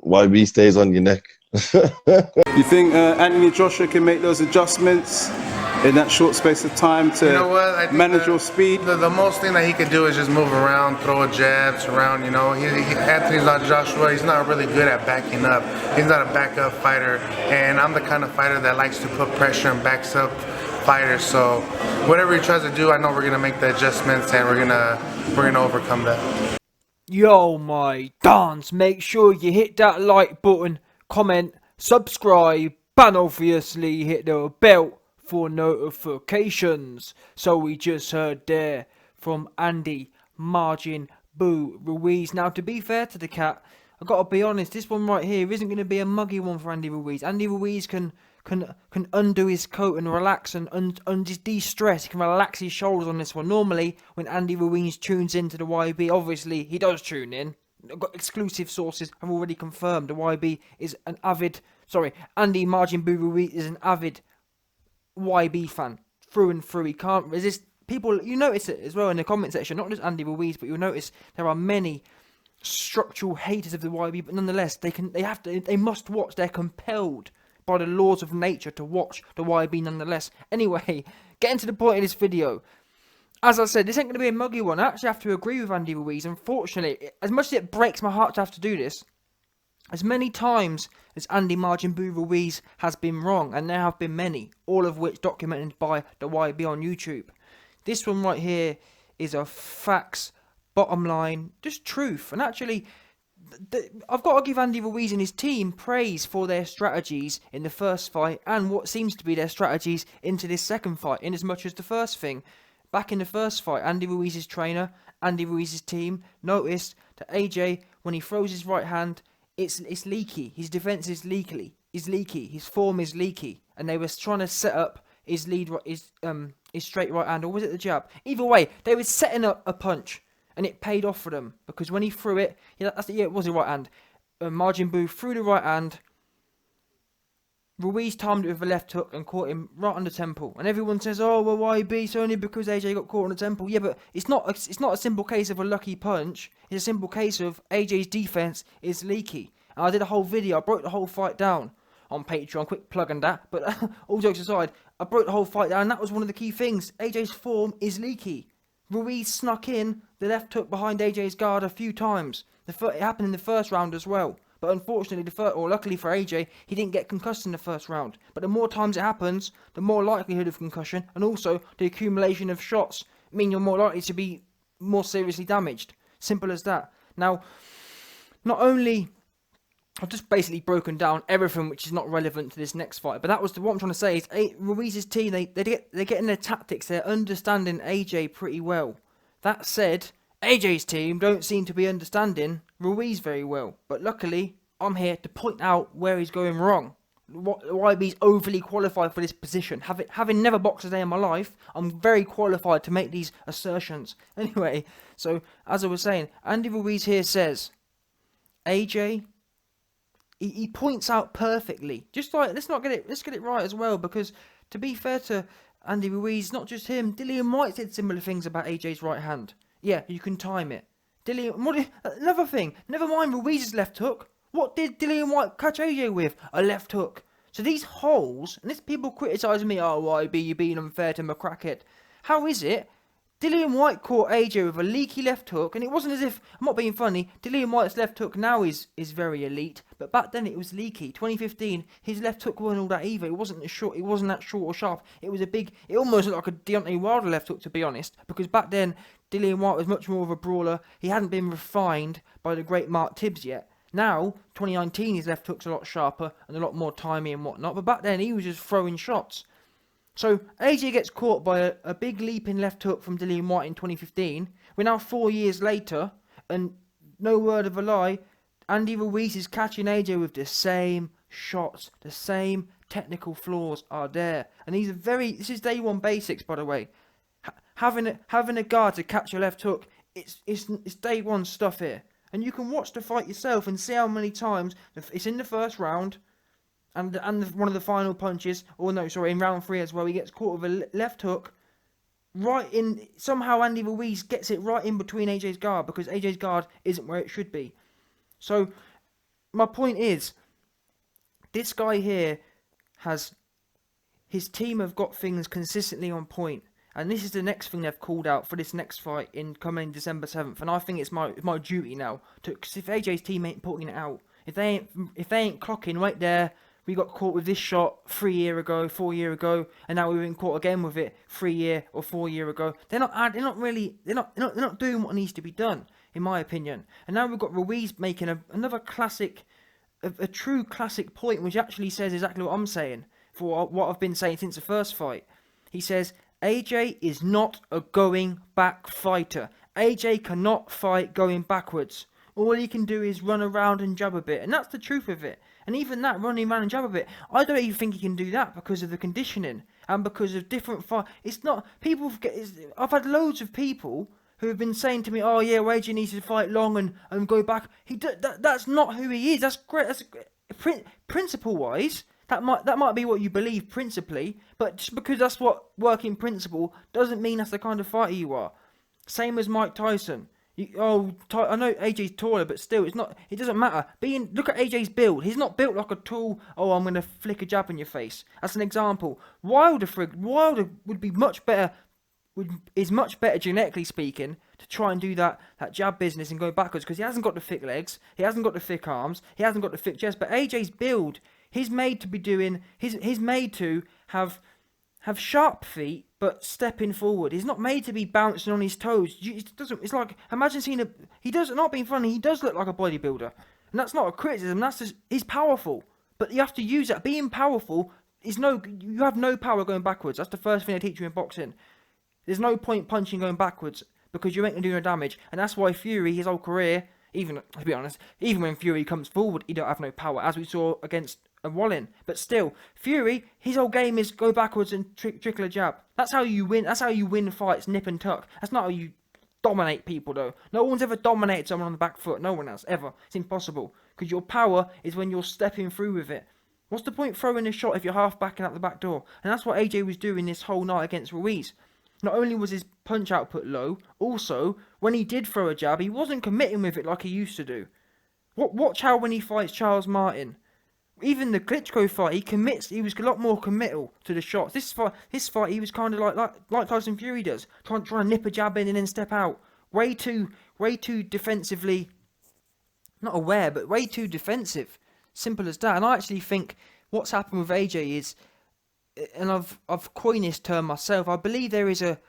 YB stays on your neck. You think Anthony Joshua can make those adjustments in that short space of time to manage your speed? The most thing that he could do is just move around, throw jabs around. You know, Anthony's not Joshua. He's not really good at backing up. He's not a backup fighter, and I'm the kind of fighter that likes to put pressure and backs up fighters. So whatever he tries to do, I know we're gonna make the adjustments and we're gonna overcome that. Yo, my dance! Make sure you hit that like button, comment, subscribe, and obviously hit the bell for notifications. So we just heard there from Andy Margin Boo Ruiz. Now, to be fair to the cat, I gotta be honest, this one right here isn't gonna be a muggy one for Andy Ruiz. Andy Ruiz can undo his coat and relax and just de-stress. He can relax his shoulders on this one. Normally, when Andy Ruiz tunes into the YB, obviously he does tune in. I've got exclusive sources have already confirmed the YB is an avid. Andy Margin Boo Ruiz is an avid YB fan through and through. He can't resist. People, you notice it as well in the comment section. Not just Andy Ruiz, but you'll notice there are many structural haters of the YB. But nonetheless, they must watch. They're compelled by the laws of nature to watch the YB nonetheless. Anyway, getting to the point of this video. As I said, this ain't going to be a muggy one. I actually have to agree with Andy Ruiz. Unfortunately, as much as it breaks my heart to have to do this, as many times as Andy Margin Boo Ruiz has been wrong, and there have been many, all of which documented by the YB on YouTube. This one right here is a facts, bottom line, just truth. And actually, I've got to give Andy Ruiz and his team praise for their strategies in the first fight and what seems to be their strategies into this second fight, in as much as the first thing. Back in the first fight, Andy Ruiz's trainer, Andy Ruiz's team noticed that AJ, when he throws his right hand, it's leaky. His defense is leaky. His form is leaky, and they were trying to set up his straight right hand, or was it the jab? Either way, they were setting up a punch. And it paid off for them, because when he threw it, it was the right hand. Margin Boo threw the right hand. Ruiz timed it with a left hook and caught him right on the temple. And everyone says, "Oh, well, YB? It's only because AJ got caught on the temple." Yeah, but it's not a simple case of a lucky punch. It's a simple case of AJ's defense is leaky. And I did a whole video. I broke the whole fight down on Patreon. Quick plug on that. But all jokes aside, I broke the whole fight down. And that was one of the key things. AJ's form is leaky. Ruiz snuck in the left hook behind AJ's guard a few times. It happened in the first round as well. But unfortunately, luckily for AJ, he didn't get concussed in the first round. But the more times it happens, the more likelihood of concussion, and also the accumulation of shots mean you're more likely to be more seriously damaged. Simple as that. Now, not only I've just basically broken down everything which is not relevant to this next fight. But that was what I'm trying to say is Ruiz's team, they're getting their tactics. They're understanding AJ pretty well. That said, AJ's team don't seem to be understanding Ruiz very well. But luckily, I'm here to point out where he's going wrong. YB's overly qualified for this position. Having never boxed a day in my life, I'm very qualified to make these assertions. Anyway, so as I was saying, Andy Ruiz here says, AJ... He points out perfectly. Just like let's get it right as well, because to be fair to Andy Ruiz, not just him, Dillian White said similar things about AJ's right hand. Yeah, you can time it. Another thing, never mind Ruiz's left hook. What did Dillian White catch AJ with? A left hook. So these holes, and this people criticising me, "Oh, YB, you're being unfair to McCrackhead." How is it? Dillian White caught AJ with a leaky left hook, and it wasn't as if, I'm not being funny, Dillian White's left hook now is very elite, but back then it was leaky. 2015, his left hook wasn't all that either. It wasn't that short or sharp. It was it almost looked like a Deontay Wilder left hook, to be honest, because back then, Dillian White was much more of a brawler. He hadn't been refined by the great Mark Tibbs yet. Now, 2019, his left hook's a lot sharper and a lot more timey and whatnot, but back then he was just throwing shots. So AJ gets caught by a big leap in left hook from Dillian White in 2015. We're now 4 years later, and no word of a lie, Andy Ruiz is catching AJ with the same shots, the same technical flaws are there. And this is day one basics, by the way. Having a guard to catch a left hook, it's day one stuff here. And you can watch the fight yourself and see how many times it's in the first round. And one of the final punches, in round 3 as well, he gets caught with a left hook. Somehow Andy Ruiz gets it right in between AJ's guard, because AJ's guard isn't where it should be. So, my point is, this guy here has, his team have got things consistently on point. And this is the next thing they've called out for this next fight coming December 7th. And I think it's my duty now to, cause if AJ's team ain't putting it out, if they ain't clocking right there, we got caught with this shot 4 years ago, and now we've been caught again with it 4 years ago. They're not doing what needs to be done, in my opinion. And now we've got Ruiz making another classic, a true classic point, which actually says exactly what I'm saying for what I've been saying since the first fight. He says, AJ is not a going back fighter. AJ cannot fight going backwards. All he can do is run around and jab a bit, and that's the truth of it. And even that, running around and jab a bit, I don't even think he can do that because of the conditioning and because of different fight. It's not, people forget, I've had loads of people who have been saying to me, oh yeah, well, AJ needs to fight long and go back. That's not who he is. That's great. Principle-wise, that might be what you believe principally, but just because that's what working principle doesn't mean that's the kind of fighter you are. Same as Mike Tyson. I know AJ's taller, but still, it doesn't matter. Look at AJ's build. He's not built like a tall, I'm going to flick a jab in your face. That's an example. Wilder would be much better, is much better genetically speaking, to try and do that jab business and go backwards, because he hasn't got the thick legs, he hasn't got the thick arms, he hasn't got the thick chest. But AJ's build, he's made to be doing, he's made to have sharp feet, but stepping forward. He's not made to be bouncing on his toes. It's like, imagine seeing he does, not being funny, he does look like a bodybuilder. And that's not a criticism, that's just, he's powerful. But you have to use that. Being powerful you have no power going backwards. That's the first thing they teach you in boxing. There's no point punching going backwards, because you ain't going to do no damage. And that's why Fury, his whole career, even, to be honest, even when Fury comes forward, he don't have no power, as we saw against Wallin. But still, Fury, his whole game is go backwards and trickle a jab. That's how you win. That's how you win fights, nip and tuck. That's not how you dominate people, though. No one's ever dominated someone on the back foot. No one has, ever. It's impossible. Because your power is when you're stepping through with it. What's the point throwing a shot if you're half backing out the back door? And that's what AJ was doing this whole night against Ruiz. Not only was his punch output low, also, when he did throw a jab, he wasn't committing with it like he used to do. Watch how when he fights Charles Martin. Even the Klitschko fight, he was a lot more committal to the shots. This fight, he was kind of like Tyson Fury does, trying to nip a jab in and then step out. Way too defensively, not aware, but way too defensive. Simple as that. And I actually think what's happened with AJ is, and I've coined this term myself, I believe there is a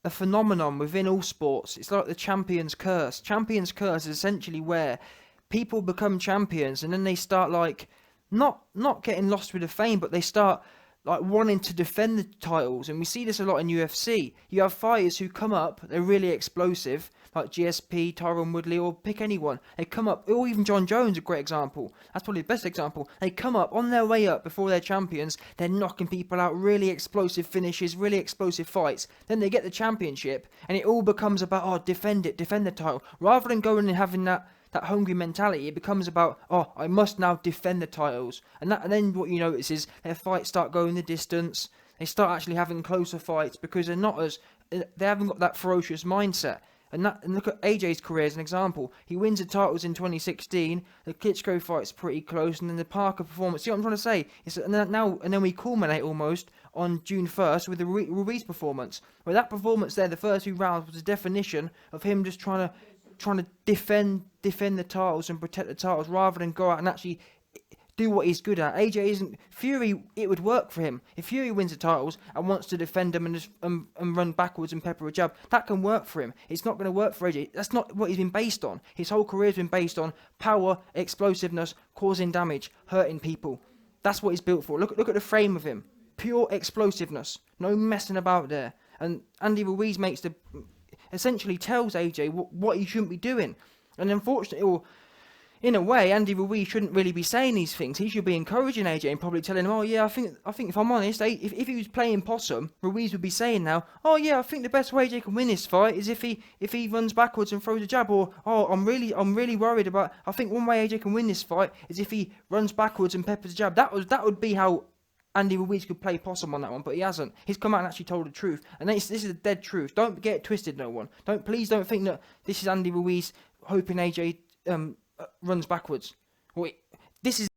phenomenon within all sports. It's like the champion's curse. Champion's curse is essentially where people become champions and then they start like, not getting lost with the fame, but they start like wanting to defend the titles. And we see this a lot in UFC. You have fighters who come up, they're really explosive, like GSP, Tyron Woodley, or pick anyone. They come up, or even John Jones, a great example. That's probably the best example. They come up on their way up before they're champions. They're knocking people out, really explosive finishes, really explosive fights. Then they get the championship, and it all becomes about, defend the title. Rather than going and having that hungry mentality, it becomes about, I must now defend the titles. And then what you notice is their fights start going the distance. They start actually having closer fights because they haven't got that ferocious mindset. And look at AJ's career as an example. He wins the titles in 2016. The Klitschko fight's pretty close, and then the Parker performance. See what I'm trying to say? And then we culminate almost on June 1st with the Ruiz performance. Where that performance there, the first 2 rounds, was the definition of him just trying to defend the titles and protect the titles rather than go out and actually do what he's good at. AJ isn't Fury. It would work for him if Fury wins the titles and wants to defend them and just and run backwards and pepper a jab. That can work for him. It's not going to work for AJ. That's not what he's been based on. His whole career has been based on power, explosiveness, causing damage, hurting people. That's what he's built for. Look at the frame of him. Pure explosiveness. No messing about there. And Andy Ruiz essentially tells AJ what he shouldn't be doing. And unfortunately, or in a way, Andy Ruiz shouldn't really be saying these things. He should be encouraging AJ and probably telling him, I think if I'm honest, if he was playing possum, Ruiz would be saying now, I think the best way AJ can win this fight is if he runs backwards and throws a jab, or I'm really worried about, I think one way AJ can win this fight is if he runs backwards and peppers a jab. That would be how Andy Ruiz could play possum on that one, but he hasn't. He's come out and actually told the truth, and this is the dead truth. Don't get it twisted, no one. Please don't think that this is Andy Ruiz hoping AJ runs backwards. Well, this is